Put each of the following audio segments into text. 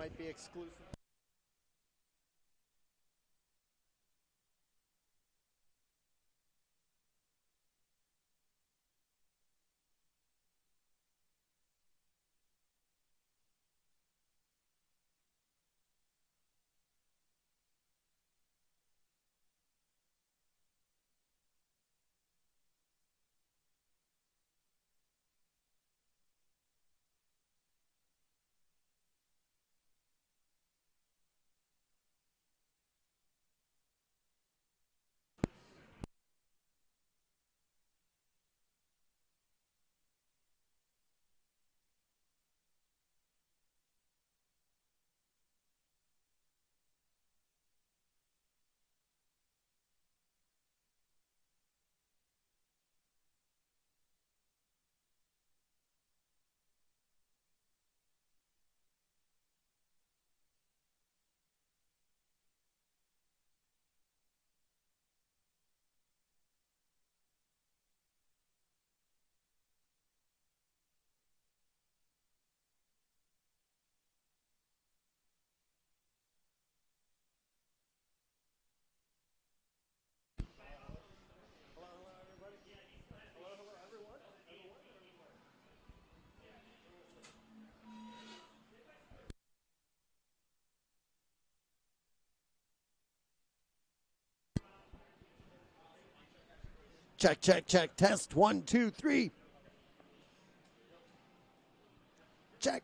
might be exclusive. Check, check, check. Test 1, 2, 3. Check.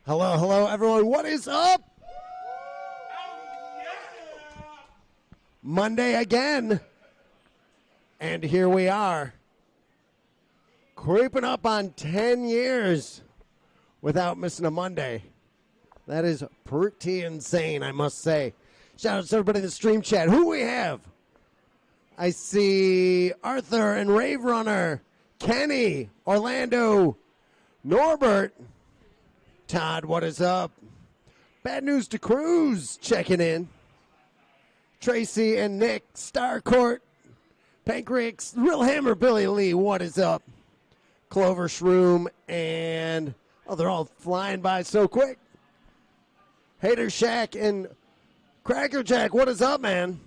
Hello, hello, everyone. What is up? Monday again. And here we are. Creeping up on 10 years without missing a Monday. That is pretty insane, I must say. Shout out to everybody in the stream chat. Who we have? I see Arthur and Rave Runner, Kenny, Orlando, Norbert, Todd, what is up? Bad News to Cruz checking in. Tracy and Nick, Starcourt, Pancreas, Real Hammer, Billy Lee, what is up? Clover Shroom, and they're all flying by so quick. Hater Shack and Cracker Jack, what is up, man?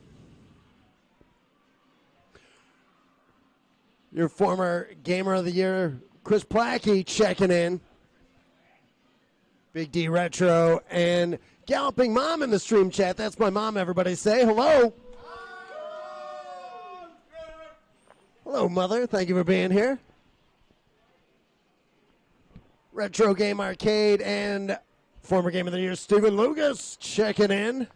Your former Gamer of the Year, Chris Plackey, checking in. Big D Retro and Galloping Mom in the stream chat. That's my mom, everybody. Say hello. Hello, Mother. Thank you for being here. Retro Game Arcade and former Game of the Year, Steven Lucas, checking in.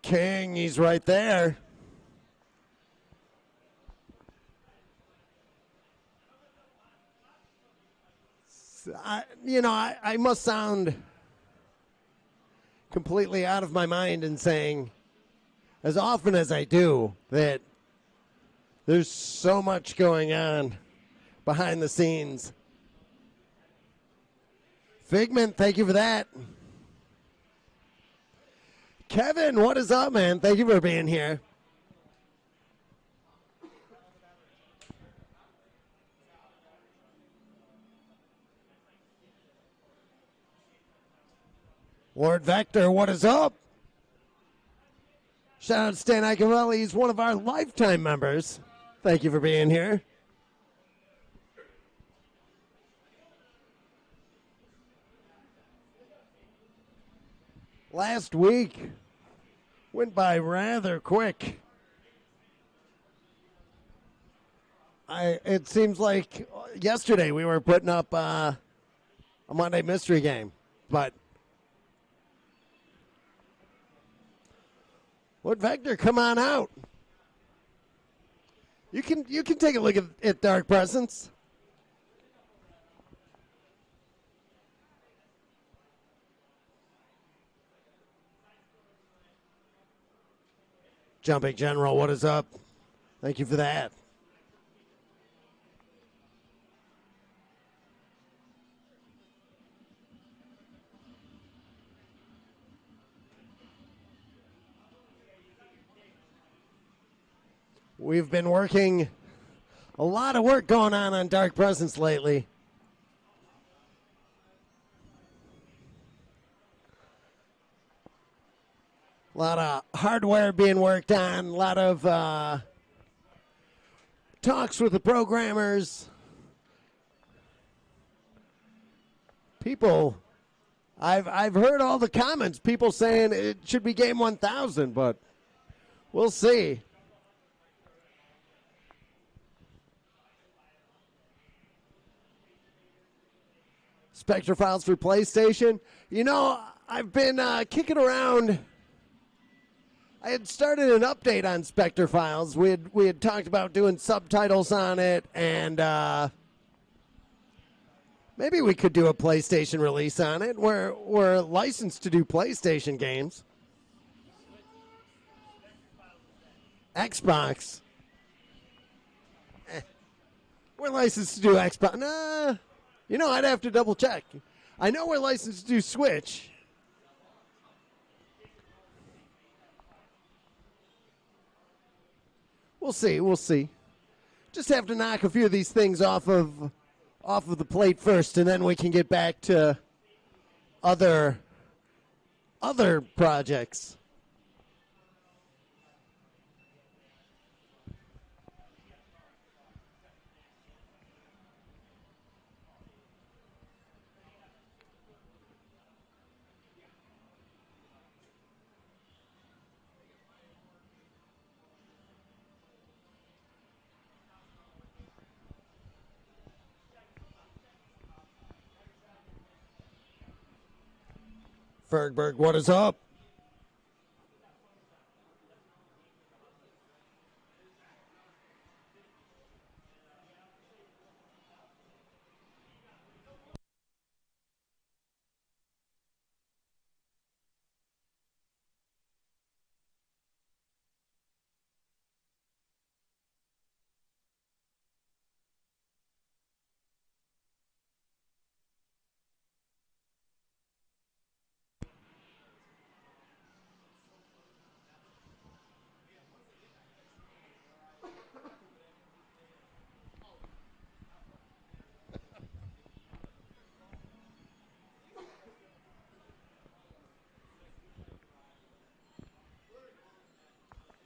King, he's right there. I must sound completely out of my mind in saying, as often as I do, that there's so much going on behind the scenes. Figment, thank you for that. Kevin, what is up, man? Thank you for being here. Lord Vector, what is up? Shout out to Stan Icarelli. He's one of our lifetime members. Thank you for being here. Last week, Went by rather quick. It seems like yesterday we were putting up a Monday mystery game, but what Vector, come on out. You can take a look at Dark Presence. Jumping General, what is up? Thank you for that. We've been working, a lot of work going on Dark Presence lately. A lot of hardware being worked on, a lot of talks with the programmers. People, I've heard all the comments, people saying it should be game 1000, but we'll see. Spectre Files for PlayStation. You know, I've been kicking around. I had started an update on Spectre Files. We had talked about doing subtitles on it, and maybe we could do a PlayStation release on it. We're licensed to do PlayStation games. Xbox. We're licensed to do Xbox. Nah, you know, I'd have to double check. I know we're licensed to do Switch. We'll see. We'll see. Just have to knock a few of these things off of the plate first, and then we can get back to other projects. Fergberg, what is up?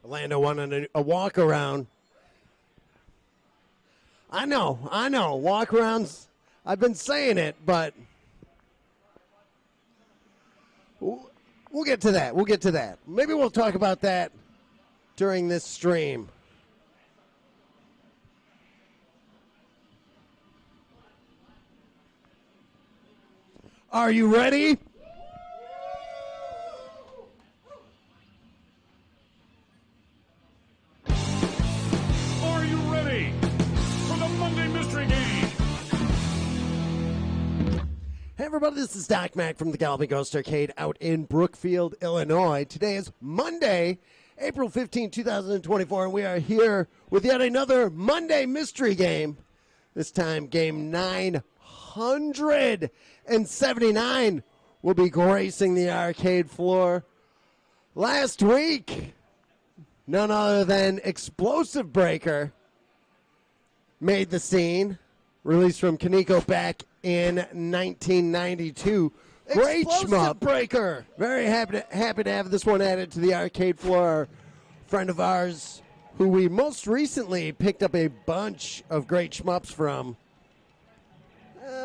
Orlando wanted a walk around. I know. Walk arounds. I've been saying it, but we'll get to that. Maybe we'll talk about that during this stream. Are you ready? Hey everybody, this is Doc Mac from the Galloping Ghost Arcade out in Brookfield, Illinois. Today is Monday, April 15, 2024, and we are here with yet another Monday mystery game. This time, game 979 will be gracing the arcade floor. Last week, none other than Explosive Breaker made the scene, released from Kaneko back in 1992. Great shmup. Breaker. Very happy to have this one added to the arcade floor. A friend of ours who we most recently picked up a bunch of great shmups from.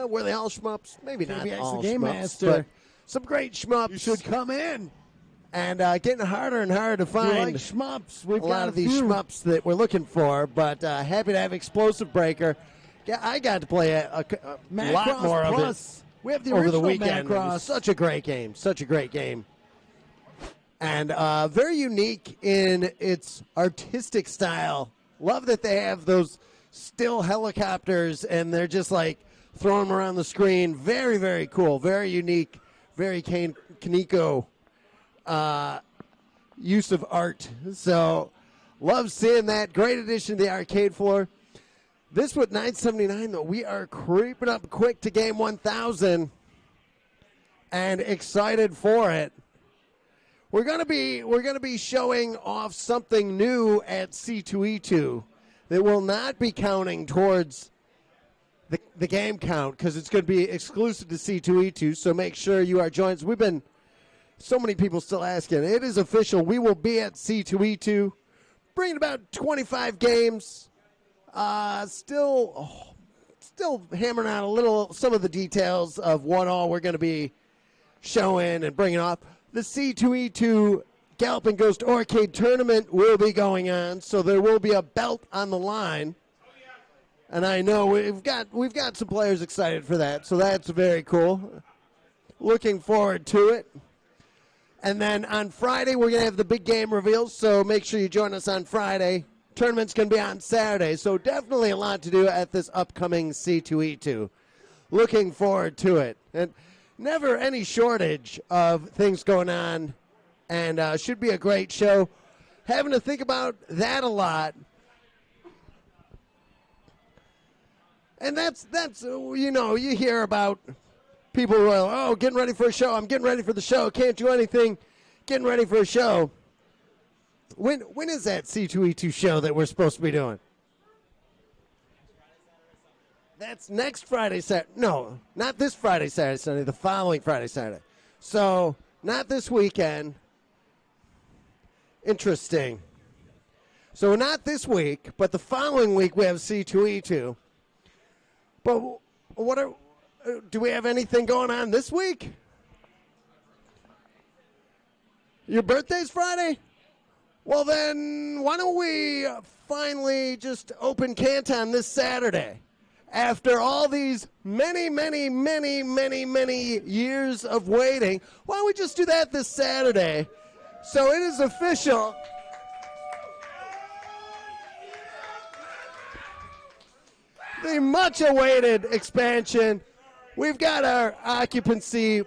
Were they all shmups? Maybe not all the Game shmups, Master. but some great shmups. You should come in. And getting harder and harder to You find like shmups? We've a got lot of these few. shmups that we're looking for, but happy to have Explosive Breaker. Yeah, I got to play a Macross lot more Plus. of We have it the over the original weekend. It was Macross. such a great game. Such a great game. And very unique in its artistic style. Love that they have those still helicopters and they're just like throwing them around the screen. Very, very cool. Very unique. Very Kaneko use of art. So love seeing that. Great addition to the arcade floor. This with $9.79 though. We are creeping up quick to game 1,000 and excited for it. We're gonna be showing off something new at C2E2 that will not be counting towards the game count because it's going to be exclusive to C2E2. So make sure you are joined. We've been so many people still asking. It is official. We will be at C2E2, bringing about 25 games. Still hammering out some of the details of what all we're going to be showing and bringing off. The C2E2 Galloping Ghost Arcade tournament will be going on, so there will be a belt on the line. And I know we've got some players excited for that, so that's very cool. Looking forward to it. And then on Friday, we're going to have the big game reveals, so make sure you join us on Friday. Tournament's going to be on Saturday, so definitely a lot to do at this upcoming C2E2. Looking forward to it. And never any shortage of things going on, and should be a great show. Having to think about that a lot. And that's you hear about people who are, getting ready for a show. I'm getting ready for the show. Can't do anything. Getting ready for a show. When is that C2E2 show that we're supposed to be doing? That's next Friday, Saturday. No, not this Friday, Saturday, Sunday. The following Friday, Saturday. So, not this weekend. Interesting. So, not this week, but the following week we have C2E2. But do we have anything going on this week? Your birthday's Friday? Well, then, why don't we finally just open Canton this Saturday? After all these many years of waiting, why don't we just do that this Saturday? So it is official. The much-awaited expansion. We've got our occupancy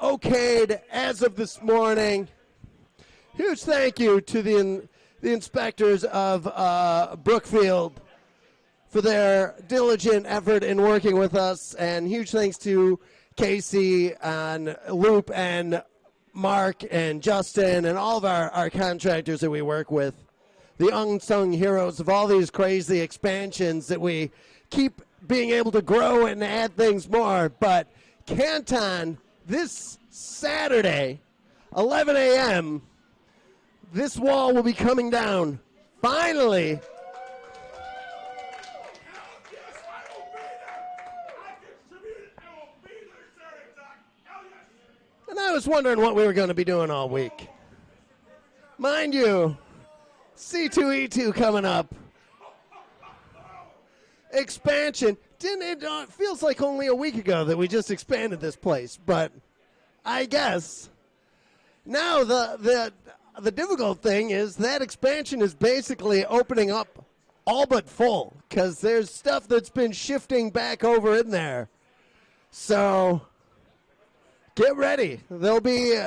okayed as of this morning. Huge thank you to the inspectors of Brookfield for their diligent effort in working with us, and huge thanks to Casey and Loop and Mark and Justin and all of our contractors that we work with, the unsung heroes of all these crazy expansions that we keep being able to grow and add things more. But Canton, this Saturday, 11 a.m., this wall will be coming down. Finally. And I was wondering what we were going to be doing all week. Mind you, C2E2 coming up. Expansion. It feels like only a week ago that we just expanded this place, but I guess now the difficult thing is that expansion is basically opening up all but full because there's stuff that's been shifting back over in there. So get ready. There'll be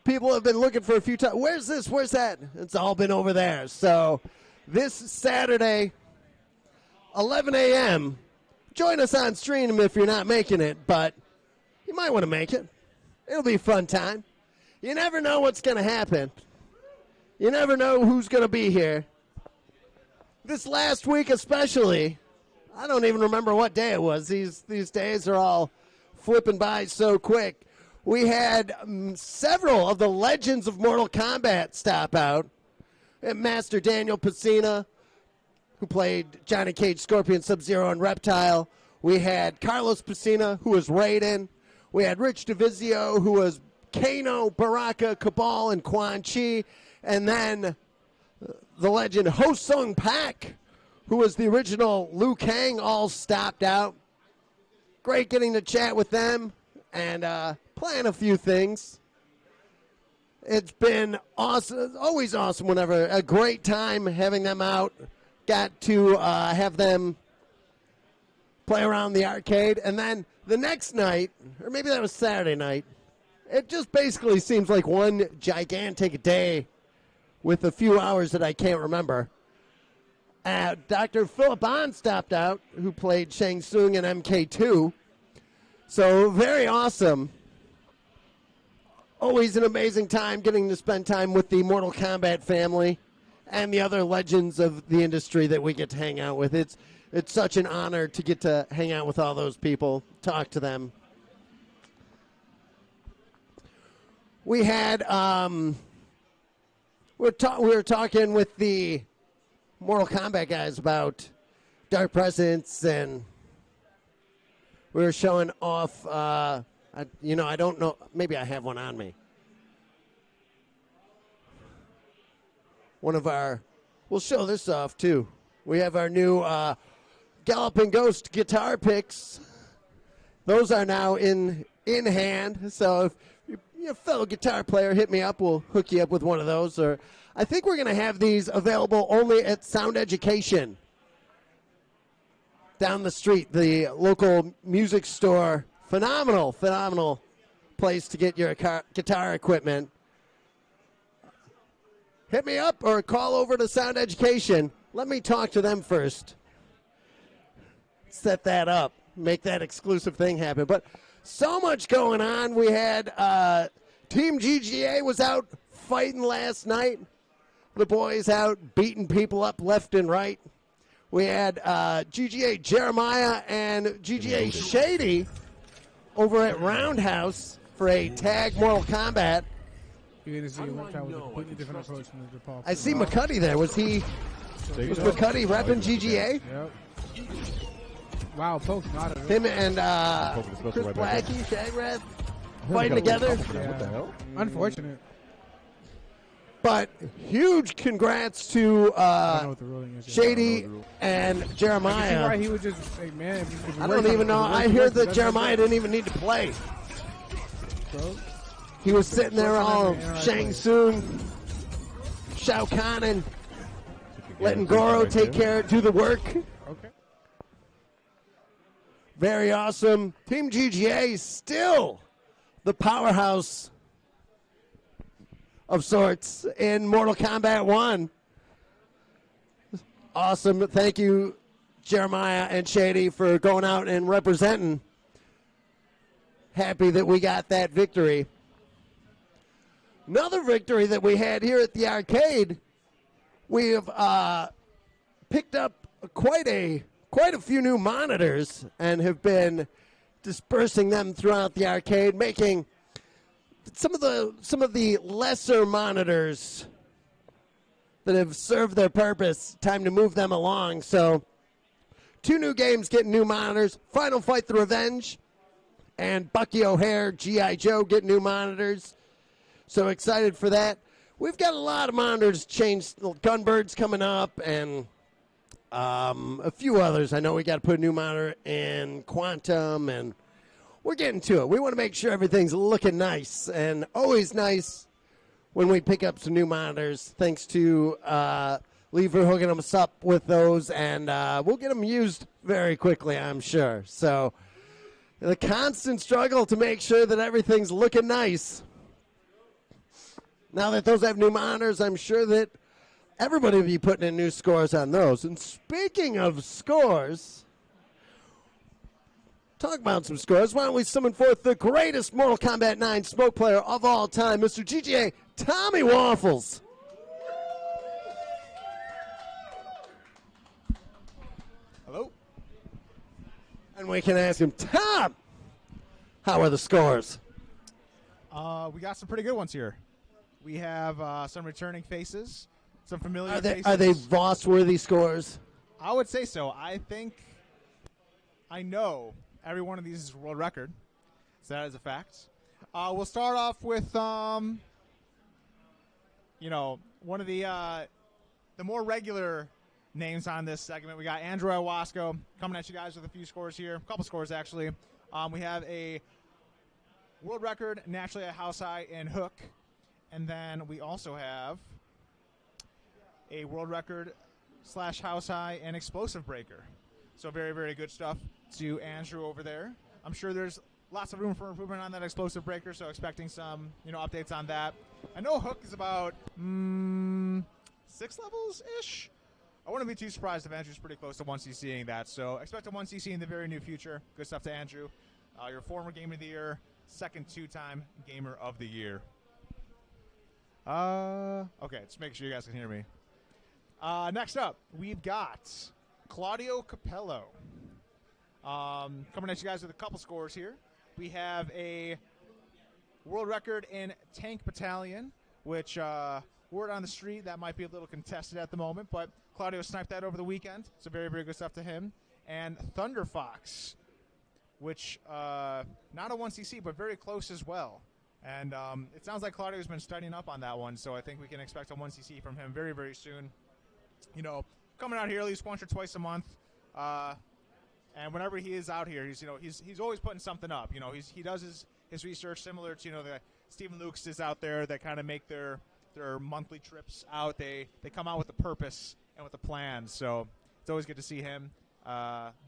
people have been looking for a few times. Where's this? Where's that? It's all been over there. So this Saturday, 11 a.m., join us on stream if you're not making it, but you might want to make it. It'll be a fun time. You never know what's going to happen. You never know who's going to be here. This last week especially, I don't even remember what day it was. These days are all flipping by so quick. We had several of the legends of Mortal Kombat stop out. Master Daniel Pacina, who played Johnny Cage, Scorpion, Sub-Zero, and Reptile. We had Carlos Pacina, who was Raiden. We had Rich DeVizio, who was Kano, Baraka, Cabal, and Quan Chi. And then the legend Ho Sung Pak, who was the original Liu Kang, all stopped out. Great getting to chat with them and playing a few things. It's been awesome, always awesome whenever, a great time having them out. Got to have them play around the arcade. And then the next night, or maybe that was Saturday night, it just basically seems like one gigantic day with a few hours that I can't remember. Dr. Philip Ahn stopped out, who played Shang Tsung in MK2. So very awesome. Always an amazing time getting to spend time with the Mortal Kombat family and the other legends of the industry that we get to hang out with. It's such an honor to get to hang out with all those people, talk to them. We had we were talking with the Mortal Kombat guys about Dark Presence, and we were showing off. I don't know. Maybe I have one on me. We'll show this off too. We have our new Galloping Ghost guitar picks. Those are now in hand. So if you're a fellow guitar player, hit me up. We'll hook you up with one of those. Or I think we're going to have these available only at Sound Education down the street, the local music store. Phenomenal place to get your guitar equipment. Hit me up or call over to Sound Education. Let me talk to them first. Set that up. Make that exclusive thing happen. But so much going on. We had Team GGA was out fighting last night. The boys out beating people up left and right. We had GGA Jeremiah and GGA Shady over at Roundhouse for a tag Mortal Kombat. You're going to see a with a completely different approach from the DePaul. I see McCuddy there. Was McCuddy repping GGA? Yep. Wow, Poke's not a Him and Chris Blackie, Shagrat, fighting together. What the hell? Unfortunate. But huge congrats to Shady and Jeremiah. Why he would just say, man, I don't even know. I hear that Jeremiah didn't even need to play. So? He was sitting there all Shang Tsung, Shao Kahn, and letting Goro do the work. Okay. Very awesome. Team GGA still the powerhouse of sorts in Mortal Kombat 1. Awesome. Thank you, Jeremiah and Shady, for going out and representing. Happy that we got that victory. Another victory that we had here at the arcade, we have picked up quite a few new monitors and have been dispersing them throughout the arcade, making some of the lesser monitors that have served their purpose. Time to move them along. So 2 new games getting new monitors. Final Fight: The Revenge and Bucky O'Hare, G.I. Joe getting new monitors. So excited for that. We've got a lot of monitors changed. Gunbird's coming up and a few others. I know we got to put a new monitor in Quantum, and we're getting to it. We want to make sure everything's looking nice, and always nice when we pick up some new monitors. Thanks to Lee for hooking us up with those, and we'll get them used very quickly, I'm sure. So the constant struggle to make sure that everything's looking nice. Now that those have new monitors, I'm sure that everybody will be putting in new scores on those. And speaking of scores, talk about some scores. Why don't we summon forth the greatest Mortal Kombat 9 smoke player of all time, Mr. GGA Tommy Waffles. Hello. And we can ask him, Tom, how are the scores? We got some pretty good ones here. We have some returning faces, some familiar faces. Are they Voss-worthy scores? I would say so. I know every one of these is world record, so that is a fact. We'll start off with, one of the more regular names on this segment. We got Andrew Iwasco coming at you guys with a few scores here. A couple scores, actually. We have a world record, naturally a house high in hook. And then we also have a world record / house high in explosive breaker. So very, very good stuff to Andrew over there. I'm sure there's lots of room for improvement on that explosive breaker, so expecting some, updates on that. I know hook is about 6 levels-ish. I wouldn't be too surprised if Andrew's pretty close to 1CCing that. So expect a 1CC in the very near future. Good stuff to Andrew. Your former Gamer of the Year, second 2-time Gamer of the Year. Okay, just make sure you guys can hear me. Next up, we've got Claudio Capello. Coming at you guys with a couple scores here. We have a world record in Tank Battalion, which word on the street that might be a little contested at the moment, but Claudio sniped that over the weekend, so very, very good stuff to him. And Thunder Fox, which not a 1CC, but very close as well. And it sounds like Claudio's been studying up on that one, so I think we can expect a 1CC from him very, very soon. Coming out here at least once or twice a month. And whenever he is out here, he's always putting something up. He does his research similar to the Stephen Lukes is out there that kind of make their monthly trips out. They come out with a purpose and with a plan. So it's always good to see him.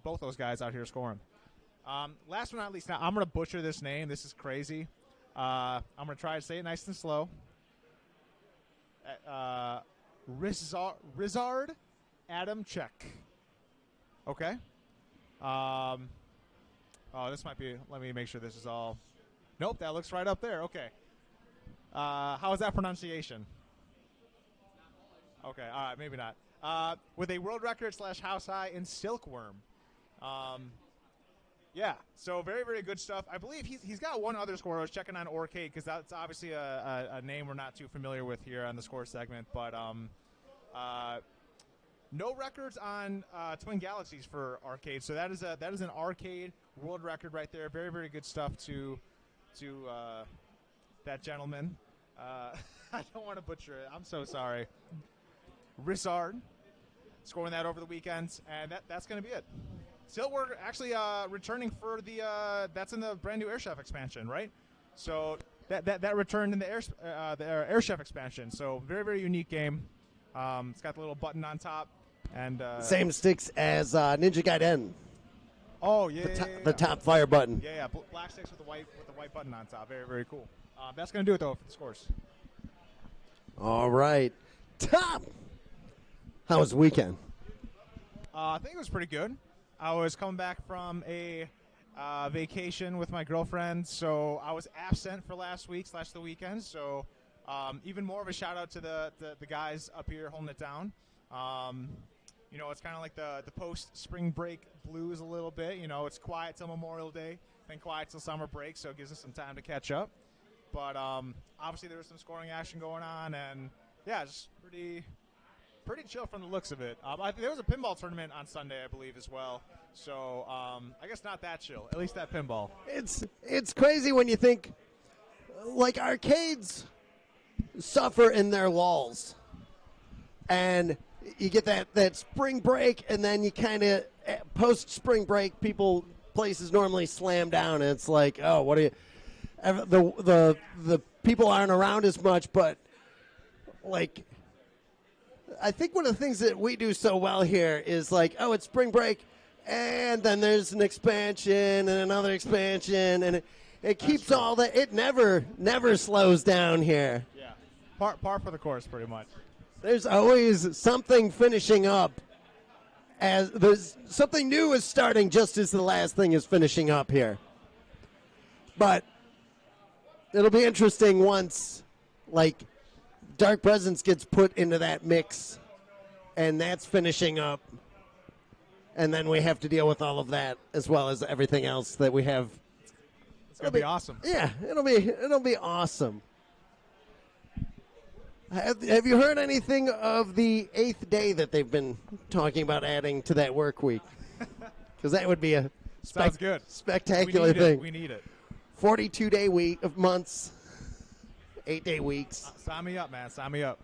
Both those guys out here scoring. Last but not least, now I'm going to butcher this name. This is crazy. I'm going to try to say it nice and slow. Rizard Adam Check. Okay. This might be. Let me make sure this is all. Nope, that looks right up there. Okay. How is that pronunciation? Okay, all right, maybe not. With a world record / house high in Silkworm. Yeah, so very, very good stuff. I believe he's got one other score. I was checking on Arcade because that's obviously a name we're not too familiar with here on the score segment. But no records on Twin Galaxies for Arcade. So that is an Arcade world record right there. Very, very good stuff to that gentleman. I don't want to butcher it. I'm so sorry. Rizard scoring that over the weekend, and that's going to be it. Siltwork actually returning for that's in the brand new Air Chef expansion, right? So that returned in the Air Chef expansion. So very, very unique game. It's got the little button on top, and same sticks as Ninja Gaiden. Oh yeah, the top fire button. Yeah, black sticks with the white button on top. Very, very cool. That's gonna do it though for the scores. All right, Tom. How was the weekend? I think it was pretty good. I was coming back from a vacation with my girlfriend, so I was absent for last week / the weekend. So even more of a shout out to the guys up here holding it down. It's kind of like the post spring break blues a little bit. It's quiet till Memorial Day, then quiet till summer break, so it gives us some time to catch up. But obviously there was some scoring action going on, and yeah, just pretty chill from the looks of it. There was a pinball tournament on Sunday, I believe, as well. So I guess not that chill. At least that pinball. It's crazy when you think, like, arcades suffer in their lulls. And you get that spring break, and then you kind of, post-spring break, places normally slam down. And it's like, oh, what do you... The people aren't around as much, but, like... I think one of the things that we do so well here is like, oh, it's spring break, and then there's an expansion and another expansion, and it keeps all that. It never slows down here. Yeah, par for the course, pretty much. There's always something finishing up. As there's something new is starting just as the last thing is finishing up here. But it'll be interesting once, like, Dark Presence gets put into that mix, and that's finishing up, and then we have to deal with all of that as well as everything else that we have. It's gonna be awesome. Yeah, it'll be awesome. Have you heard anything of the 8th day that they've been talking about adding to that work week? Because that would be a sounds good. Spectacular thing. We need it. 42-day week of months, 8-day weeks. Sign me up, man. Sign me up.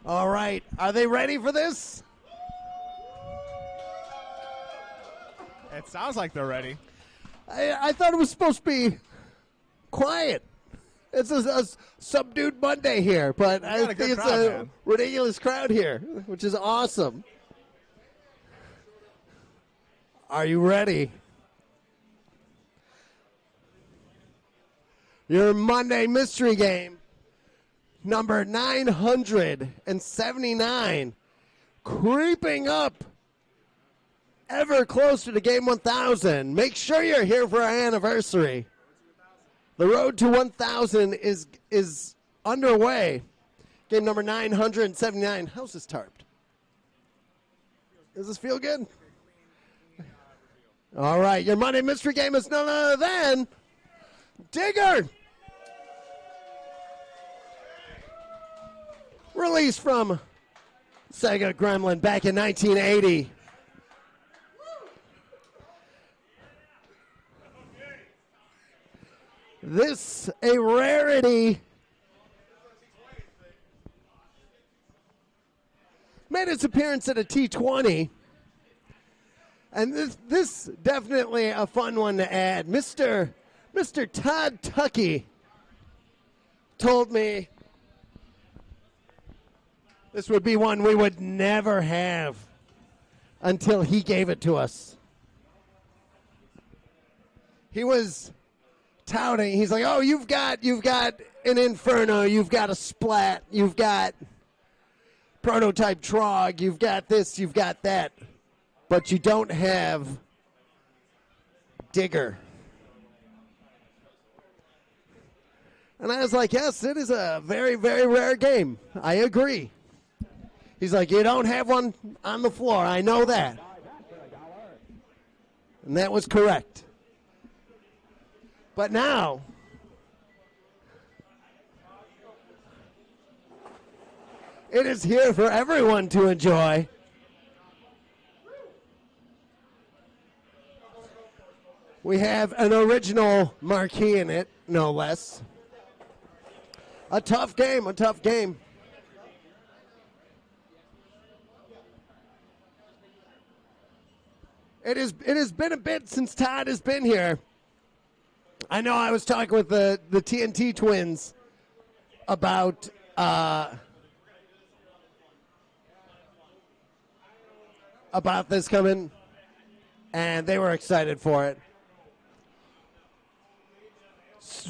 All right. Are they ready for this? It sounds like they're ready. I thought it was supposed to be quiet. It's a subdued Monday here, but I think it's a ridiculous crowd here, which is awesome. Are you ready? Your Monday mystery game, number 979, creeping up ever closer to game 1,000. Make sure you're here for our anniversary. The road to 1,000 is underway. Game number 979. How's this tarped? Does this feel good? All right, your Monday mystery game is none other than Digger. Released from Sega Gremlin back in 1980. This, a rarity, made its appearance at a T20. And this definitely a fun one to add. Mr. Todd Tuckey told me this would be one we would never have until he gave it to us. He was touting. He's like, "Oh, you've got an Inferno, you've got a Splat, you've got Prototype Trog, you've got this, you've got that, but you don't have Digger." And I was like, "Yes, it is a very, very rare game. I agree." He's like, "You don't have one on the floor. I know that." And that was correct. But now, it is here for everyone to enjoy. We have an original marquee in it, no less. A tough game, a tough game. It has been a bit since Todd has been here. I know I was talking with the TNT twins about this coming, and they were excited for it.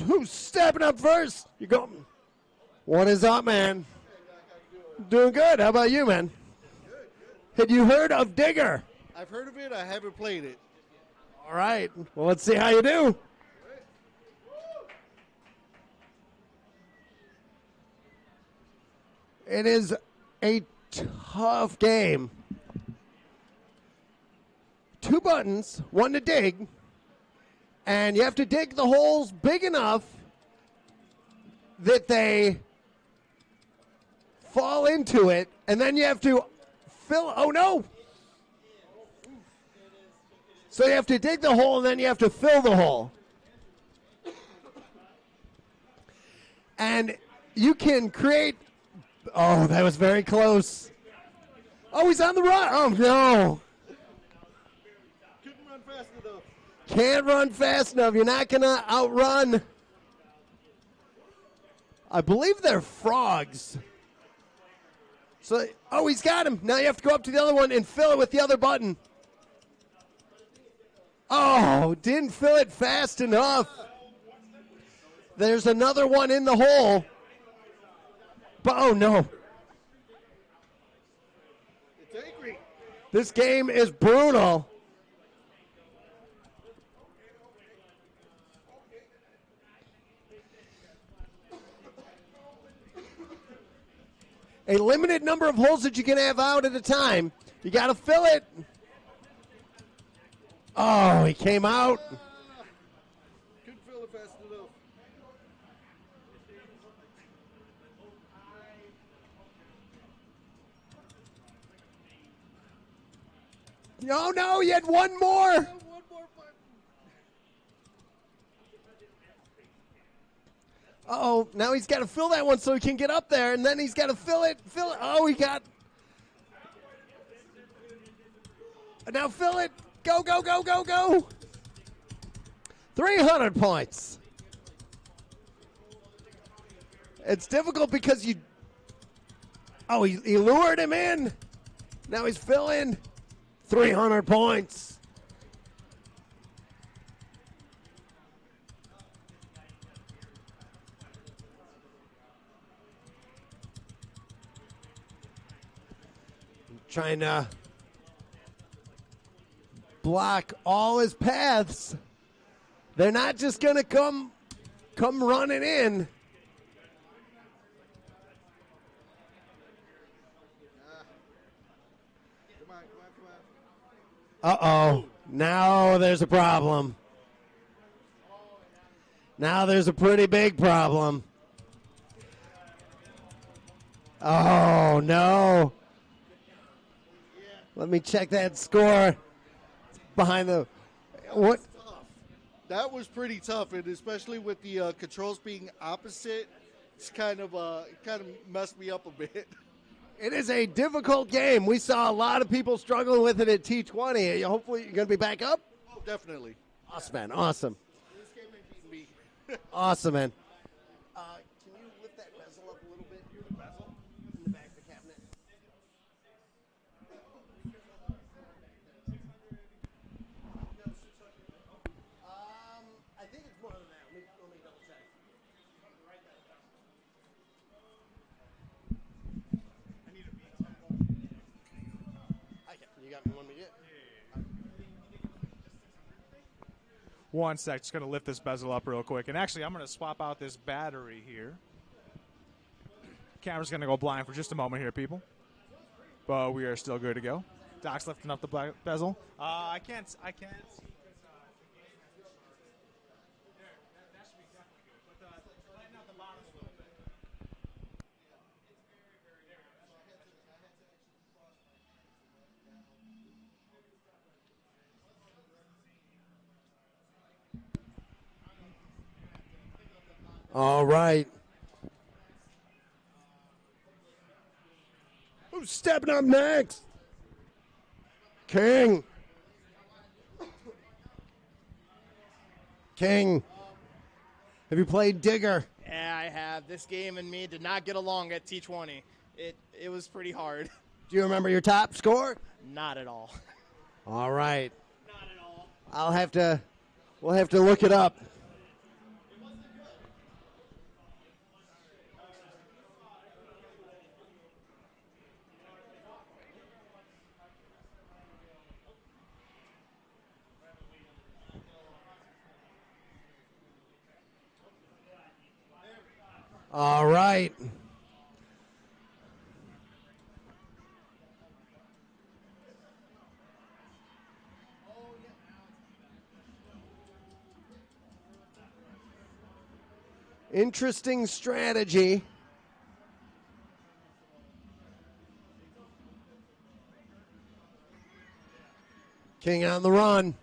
Who's stepping up first? You go. What is up, man? Doing good. How about you, man? Had you heard of Digger? I've heard of it. I haven't played it. All right. Well, let's see how you do. It is a tough game. 2 buttons, one to dig, and you have to dig the holes big enough that they fall into it, and then you have to fill. Oh no! So you have to dig the hole, and then you have to fill the hole. And you can create. Oh, that was very close. Oh, he's on the run. Oh, no. Couldn't run fast enough. Can't run fast enough. You're not going to outrun. I believe they're frogs. So, oh, he's got him. Now you have to go up to the other one and fill it with the other button. Oh, didn't fill it fast enough. There's another one in the hole. But, oh, no. It's angry. This game is brutal. A limited number of holes that you can have out at a time. You got to fill it. Oh, he came out. Couldn't fill it fast enough. Oh, no, you had one more. One more button. Uh-oh, now he's got to fill that one so he can get up there, and then he's got to fill it. Oh, he got... Now fill it. Go, go, go, go, go. 300 points. It's difficult because you... Oh, he lured him in. Now he's filling. 300 points. Trying to block all his paths. They're not just going to come running in. Come on, come on, come on. Uh-oh. Now there's a problem. Now there's a pretty big problem. Oh, no. Let me check that score. It's behind the... What? That was pretty tough, and especially with the controls being opposite, it's kind of messed me up a bit. It is a difficult game. We saw a lot of people struggling with it at T20. Hopefully you're going to be back up? Oh, definitely. Awesome, man. Awesome. This game ain't beating me. Awesome, man. Can you lift that bezel up a little bit? The bezel? In the back of the cabinet. I think it's more than that. Let me double check. I need a beat. You got me one to get? One sec, just going to lift this bezel up real quick. And actually, I'm going to swap out this battery here. Camera's going to go blind for just a moment here, people. But we are still good to go. Doc's lifting up the bezel. I can't see. That should be definitely good. But lighten up the bottom a little bit. All right. Who's stepping up next? King. King. Have you played Digger? Yeah, I have. This game and me did not get along at T20. It was pretty hard. Do you remember your top score? Not at all. All right. Not at all. We'll have to look it up. All right. Interesting strategy. King on the run.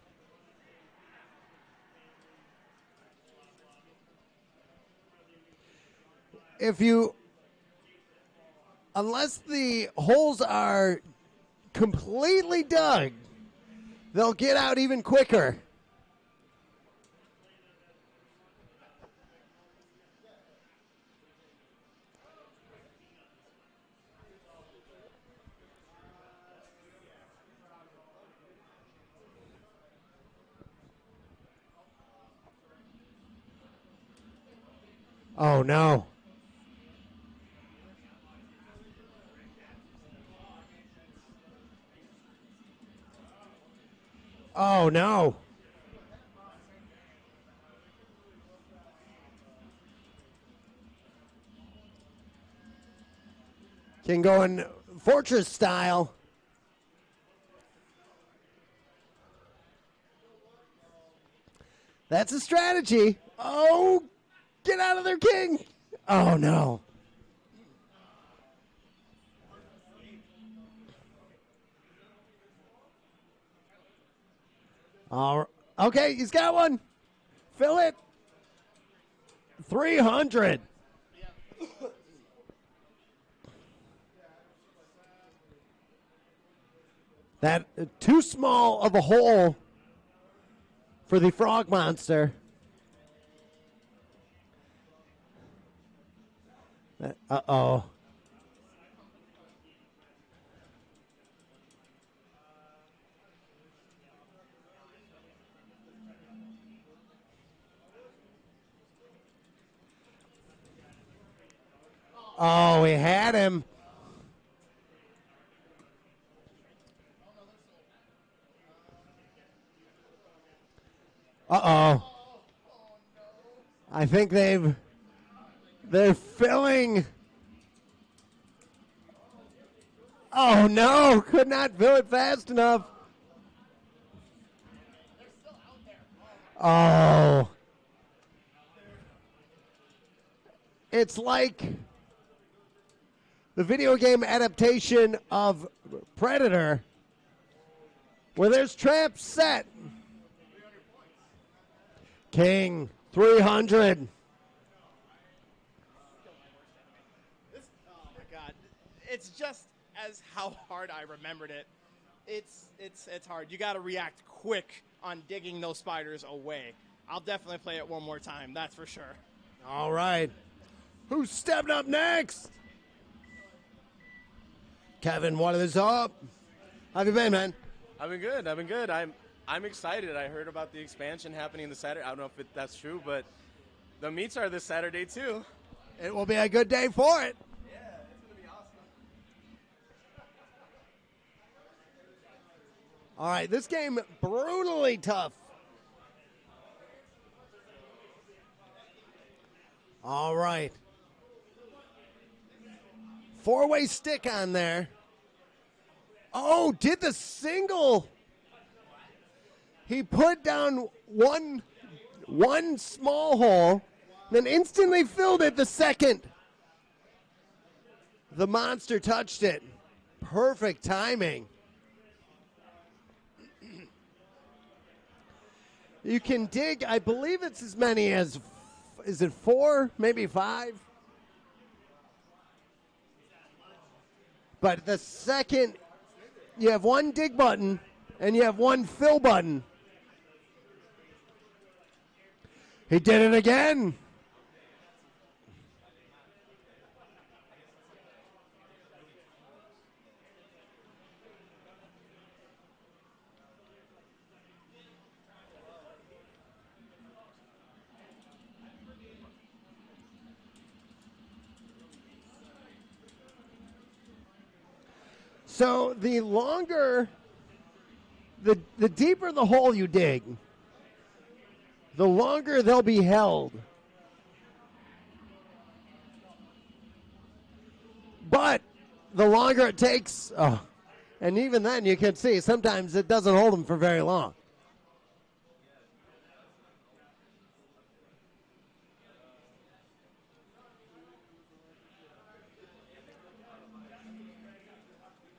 Unless the holes are completely dug, they'll get out even quicker. Oh, no. Oh, no. King going fortress style. That's a strategy. Oh, get out of there, King. Oh, no. All right. Okay, he's got one. Fill it. 300. That too small of a hole for the frog monster. Uh-oh. Oh, he had him. Uh-oh. I think they're filling. Oh, no. Could not fill it fast enough. Oh. It's like the video game adaptation of Predator, where there's traps set. King, 300. Oh my God, it's just as how hard I remembered it. It's hard. You got to react quick on digging those spiders away. I'll definitely play it one more time. That's for sure. All right. Who's stepping up next? Kevin, what is up? How have you been, man? I've been good. I'm excited. I heard about the expansion happening this Saturday. I don't know if that's true, but the meets are this Saturday too. It will be a good day for it. Yeah, it's gonna be awesome. All right, this game brutally tough. All right. Four-way stick on there. Oh, did the single. He put down one small hole, then instantly filled it the second the monster touched it. Perfect timing. You can dig, I believe it's as many as, is it 4, maybe 5? But the second you have one dig button and you have one fill button. He did it again. So the longer, the deeper the hole you dig, the longer they'll be held. But the longer it takes, and even then you can see sometimes it doesn't hold them for very long.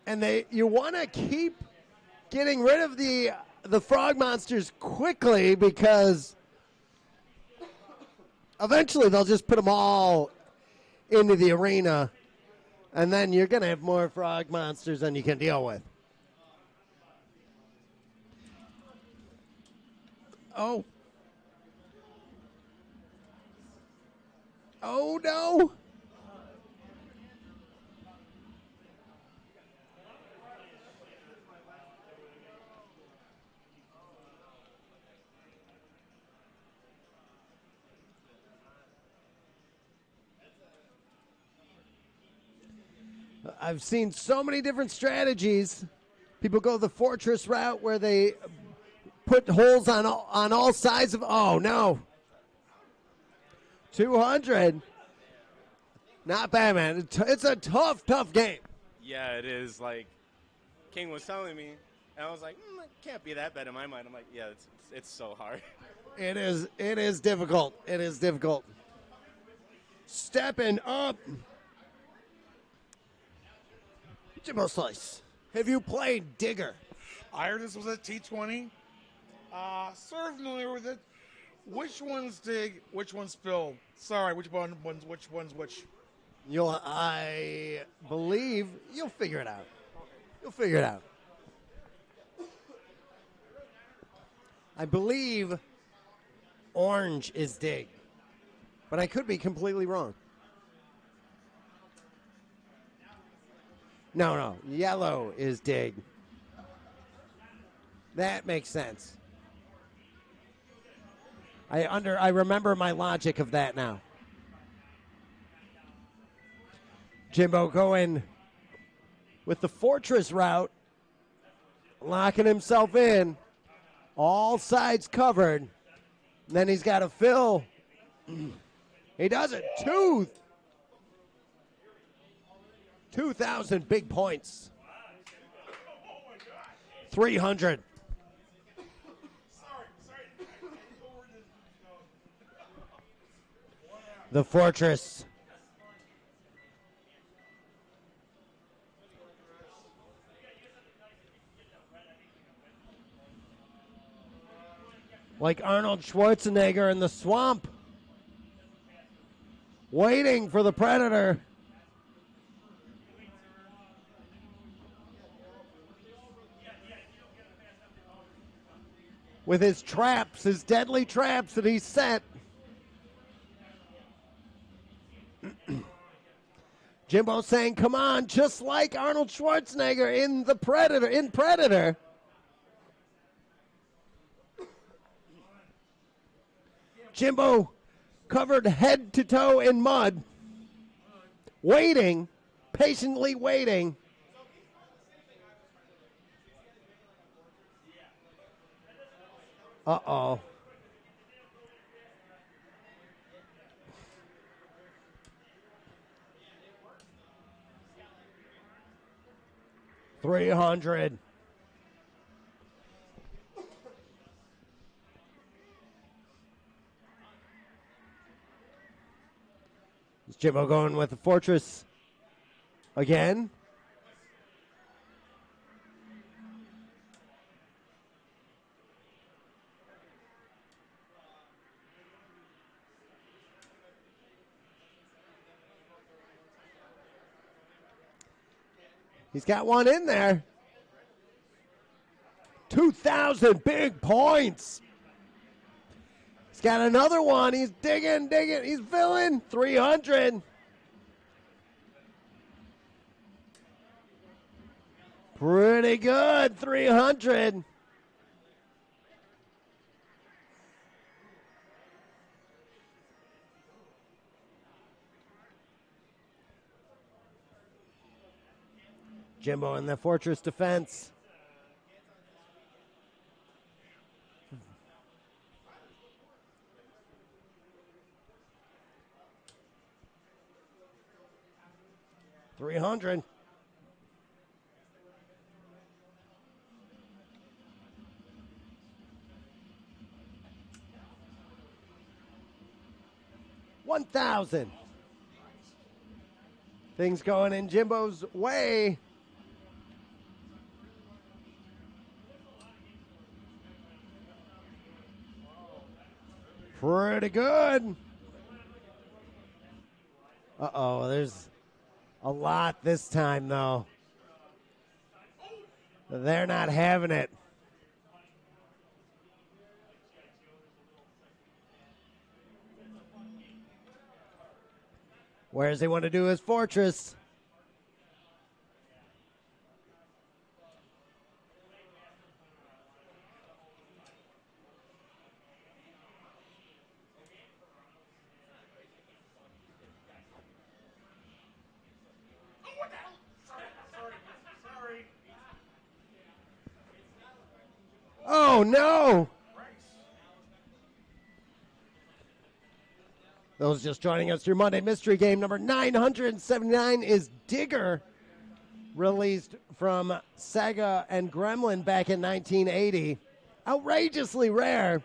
And you want to keep getting rid of the frog monsters quickly because eventually they'll just put them all into the arena, and then you're going to have more frog monsters than you can deal with. Oh. Oh, no. I've seen so many different strategies. People go the fortress route where they put holes on all sides of. Oh no, 200. Not bad, man. It's a tough game. Yeah, it is. Like King was telling me, and I was like, it can't be that bad in my mind. I'm like, yeah, it's so hard. It is difficult. It is difficult. Stepping up. Jimbo Slice, have you played Digger? I heard this was a T20. Sort of familiar with it. Which one's dig? Which one's fill? Sorry, which one's which? I believe you'll figure it out. You'll figure it out. I believe orange is dig, but I could be completely wrong. No, yellow is dig. That makes sense. I remember my logic of that now. Jimbo going with the fortress route, locking himself in, all sides covered. And then he's got to fill. He does it. 2,000 big points. 300. The fortress. Like Arnold Schwarzenegger in the swamp. Waiting for the predator. With his traps, his deadly traps that he's set. Jimbo saying, come on, just like Arnold Schwarzenegger in Predator. Jimbo covered head to toe in mud, waiting, patiently waiting. Uh-oh. $300. Is Jimbo going with the fortress again? He's got one in there. 2,000 big points. He's got another one. He's digging. He's filling. 300. Pretty good. 300. Jimbo in the fortress defense. $300. $1,000. Things going in Jimbo's way. Pretty good. Uh-oh, there's a lot this time, though. They're not having it. Where does he want to do his fortress? Oh, no. Those just joining us through Monday Mystery Game number 979 is Digger, released from Sega and Gremlin back in 1980. Outrageously rare.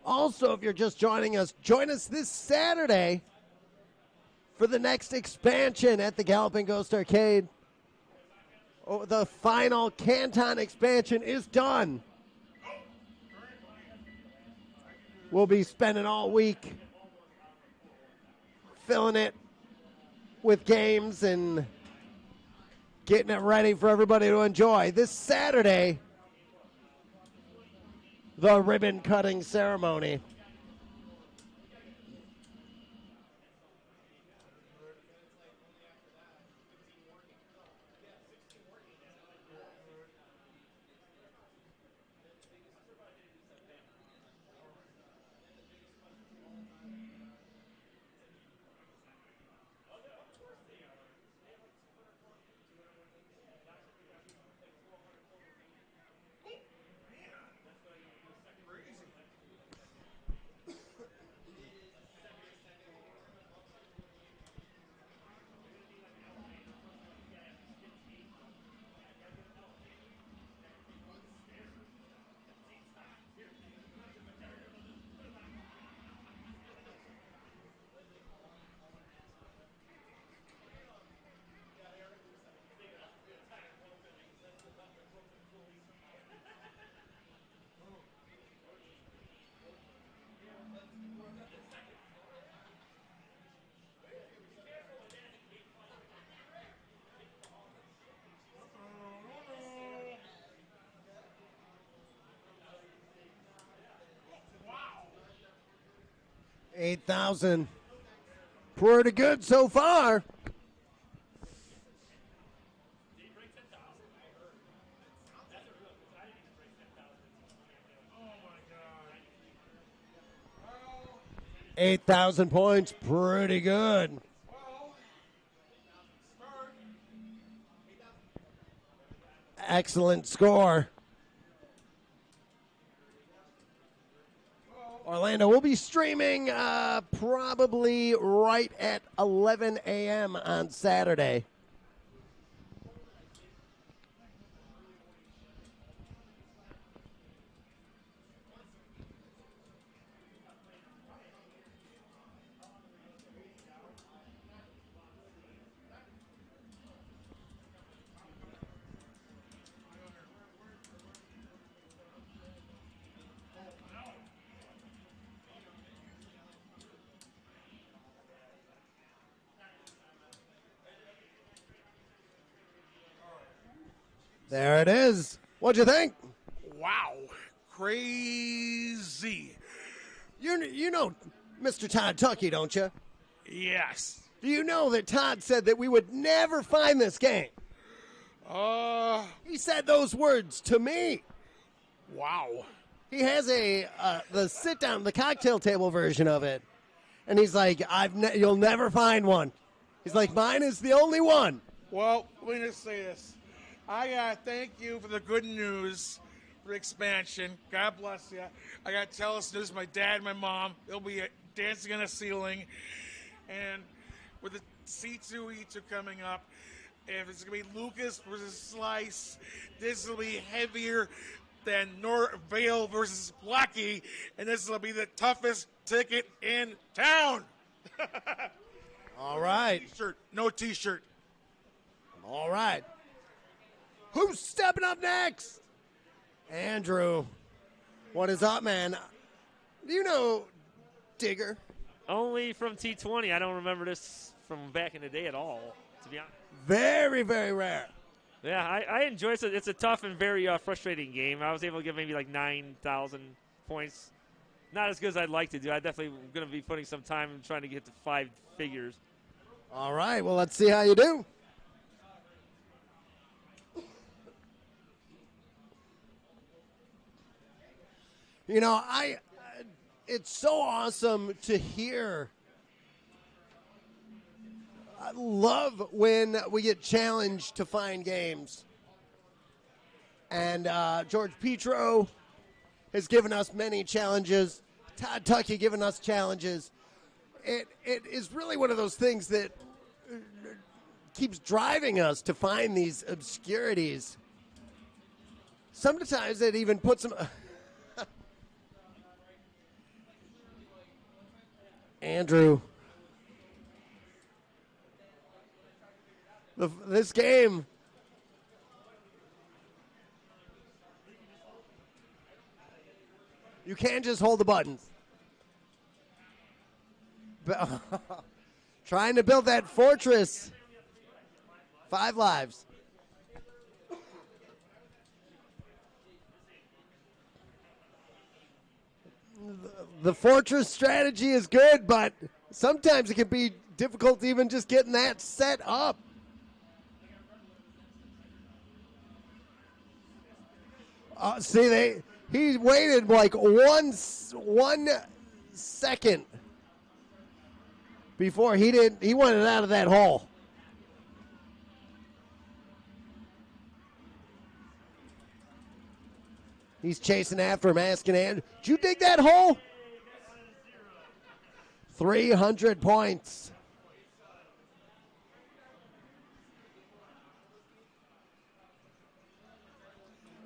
Also, if you're just joining us, join us this Saturday for the next expansion at the Galloping Ghost Arcade. Oh, the final Canton expansion is done. we'll be spending all week filling it with games and getting it ready for everybody to enjoy. This Saturday, the ribbon cutting ceremony. $8,000. Pretty good so far. $8,000 pretty good. Excellent score. Orlando will be streaming probably right at 11 a.m. on Saturday. There it is. What'd you think? Wow. Crazy. You know Mr. Todd Tuckey, don't you? Yes. Do you know that Todd said that we would never find this game? He said those words to me. Wow. He has the sit down, the cocktail table version of it, and he's like, you'll never find one. He's like, mine is the only one. Well, let me just say this. I gotta thank you for the good news for expansion. God bless you. I gotta tell this news to my dad and my mom. They'll be dancing on the ceiling. And with the C2E2 coming up, if it's gonna be Lucas versus Slice, this will be heavier than Vale versus Blackie, and this will be the toughest ticket in town. All right. T-shirt, no T-shirt. All right. Who's stepping up next? Andrew. What is up, man? Do you know Digger? Only from T20. I don't remember this from back in the day at all, to be honest. Very, very rare. Yeah, I enjoy it. It's a tough and very frustrating game. I was able to get maybe like 9,000 points. Not as good as I'd like to do. I definitely going to be putting some time in trying to get to 5 figures. All right. Well, let's see how you do. You know, it's so awesome to hear. I love when we get challenged to find games. And George Petro has given us many challenges. Todd Tuckey given us challenges. It is really one of those things that keeps driving us to find these obscurities. Sometimes it even puts them... Andrew. This game. You can't just hold the buttons. Trying to build that fortress. 5 lives. The fortress strategy is good, but sometimes it can be difficult even just getting that set up. He waited like one second before he wanted out of that hole. He's chasing after him, asking Andrew, did you dig that hole? 300 points.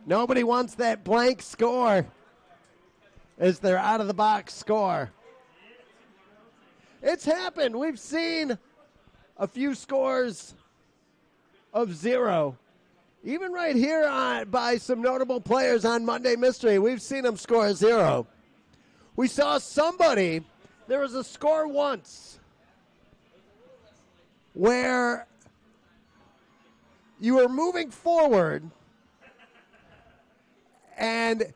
Nobody wants that blank score as their out-of-the-box score. It's happened. We've seen a few scores of 0. Even right here by some notable players on Monday Mystery, we've seen them score 0. We saw somebody, there was a score once where you were moving forward and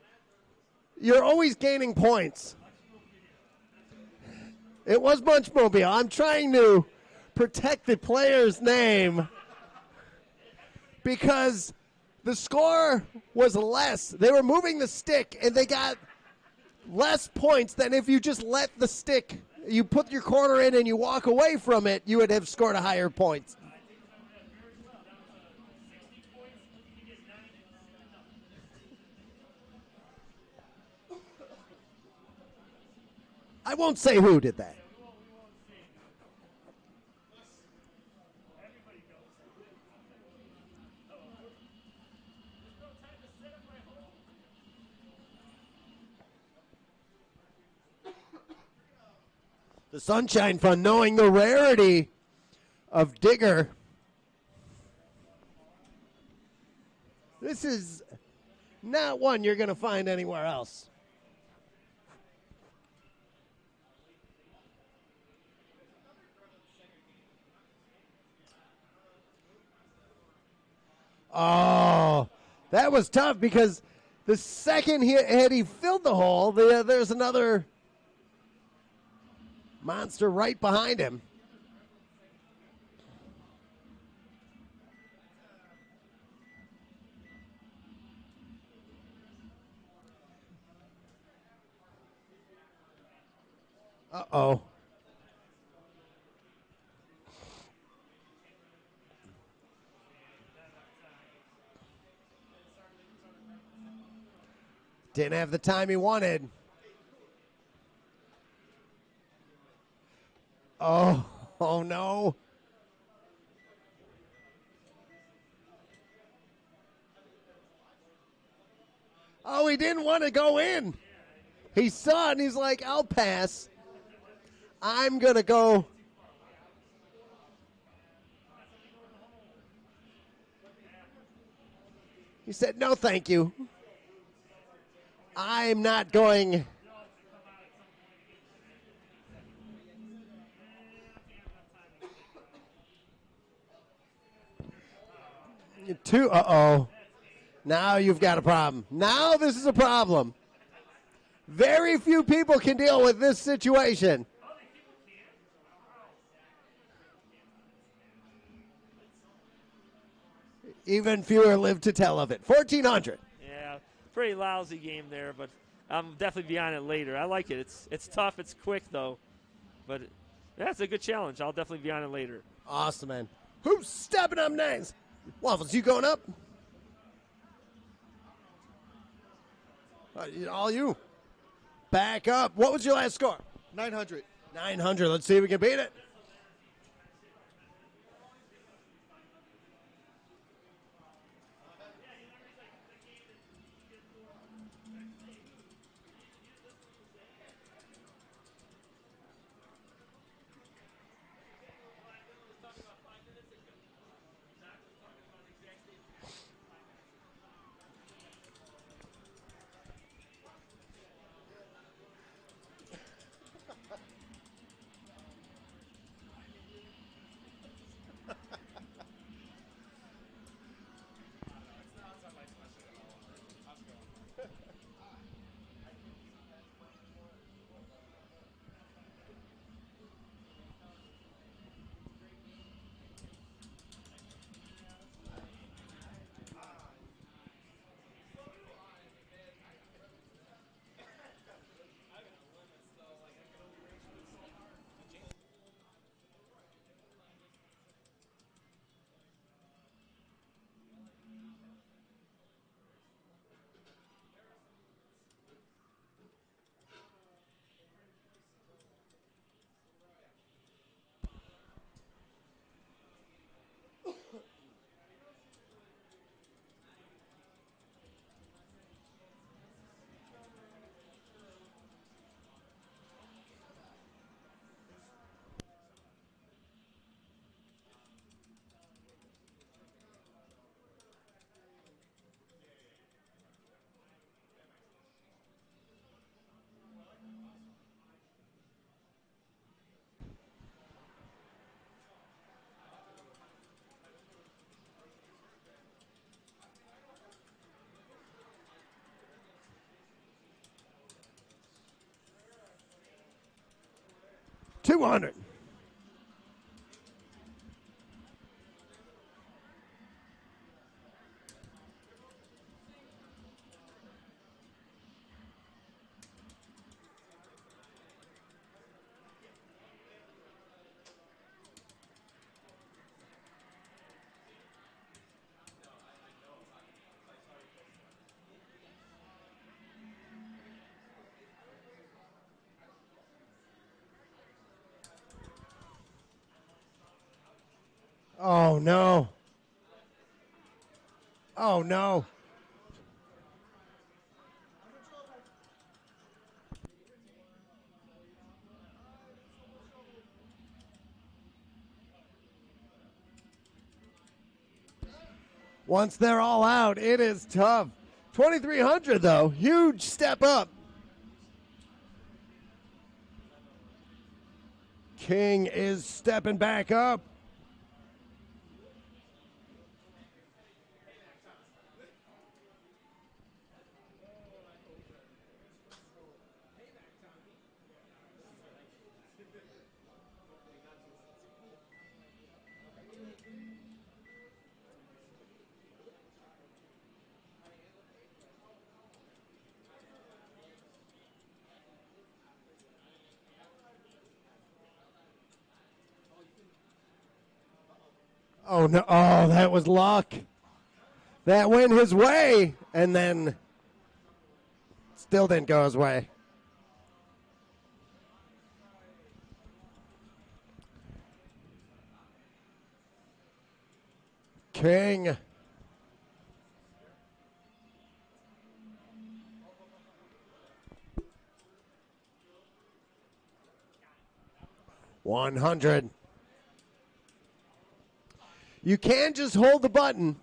you're always gaining points. It was Munchmobile. I'm trying to protect the player's name because the score was less. They were moving the stick, and they got less points than if you just let the stick, you put your corner in and you walk away from it, you would have scored a higher points. I won't say who did that. The Sunshine Fund, knowing the rarity of Digger. This is not one you're going to find anywhere else. Oh, that was tough because the second he filled the hole, there's another monster right behind him. Uh-oh. Didn't have the time he wanted. Oh no. Oh, he didn't want to go in. He saw it and he's like, I'll pass. I'm going to go. He said, no, thank you. I'm not going. Uh-oh. Now you've got a problem. Now this is a problem. Very few people can deal with this situation. Even fewer live to tell of it. 1,400. Yeah, pretty lousy game there, but I'm definitely be on it later. I like it. It's tough. It's quick, though. But yeah, it's a good challenge. I'll definitely be on it later. Awesome, man. Who's stepping up next? Waffles, you going up? All you. Back up. What was your last score? 900. 900. Let's see if we can beat it. 200. Oh, no. Oh, no. Once they're all out, it is tough. 2,300, though. Huge step up. King is stepping back up. Oh, no. Oh, that was luck. That went his way, and then still didn't go his way. King. $100. You can just hold the button.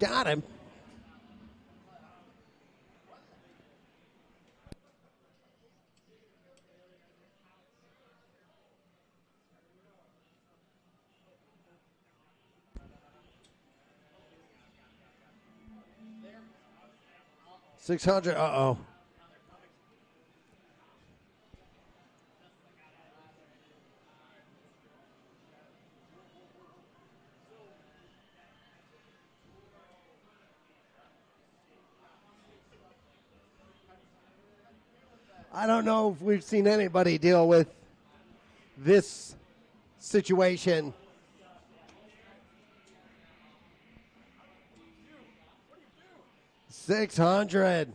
Got him. $600. Uh-oh. I don't know if we've seen anybody deal with this situation. $600.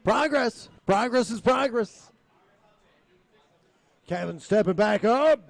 Progress. Progress is progress. Kevin stepping back up.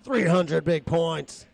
300 big points.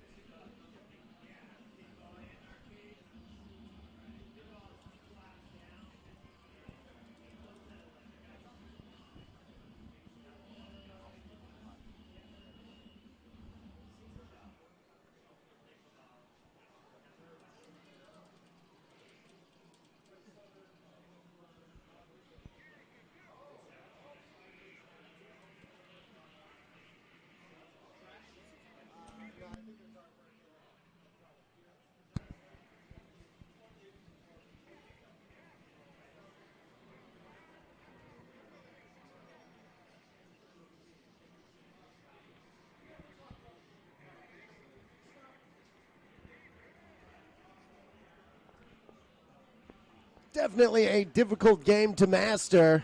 Definitely a difficult game to master.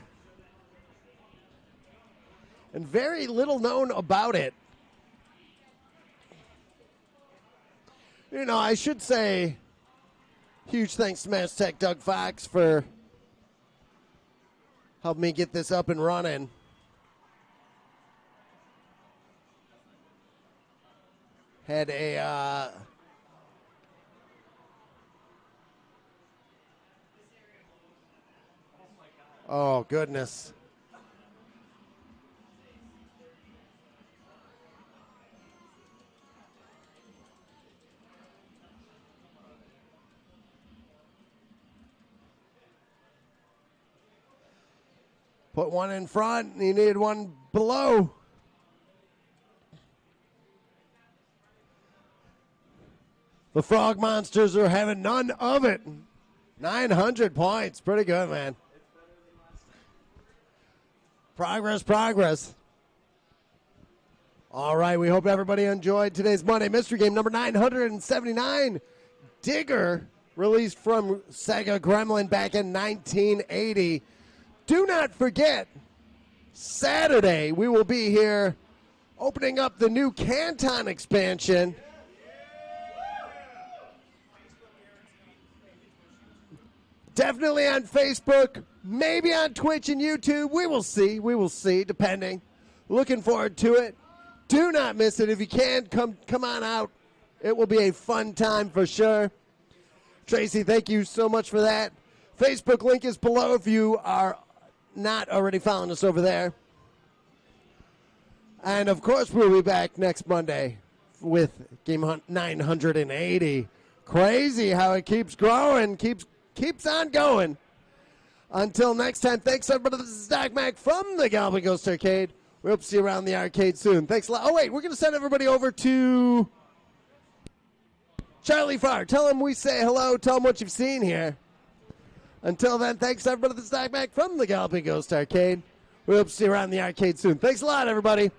And very little known about it. You know, I should say huge thanks to Mass Tech Doug Fox for helping me get this up and running. Had a oh, goodness. Put one in front, and you need one below. The Frog Monsters are having none of it. 900 points. Pretty good, man. Progress, progress. All right, we hope everybody enjoyed today's Monday Mystery Game number 979. Digger, released from Sega Gremlin back in 1980. Do not forget, Saturday we will be here opening up the new Canton expansion. Definitely on Facebook, maybe on Twitch and YouTube. We will see. We will see, depending. Looking forward to it. Do not miss it. If you can, come on out. It will be a fun time for sure. Tracy, thank you so much for that. Facebook link is below if you are not already following us over there. And, of course, we'll be back next Monday with Game Hunt 980. Crazy how it keeps growing, keeps on going. Until next time, thanks everybody. This is Doc Mac from the Galloping Ghost Arcade. We hope to see you around the arcade soon. Thanks a lot. Oh, wait, we're going to send everybody over to Charlie Farr. Tell him we say hello. Tell him what you've seen here. Until then, thanks everybody. This is Doc Mac from the Galloping Ghost Arcade. We hope to see you around the arcade soon. Thanks a lot, everybody.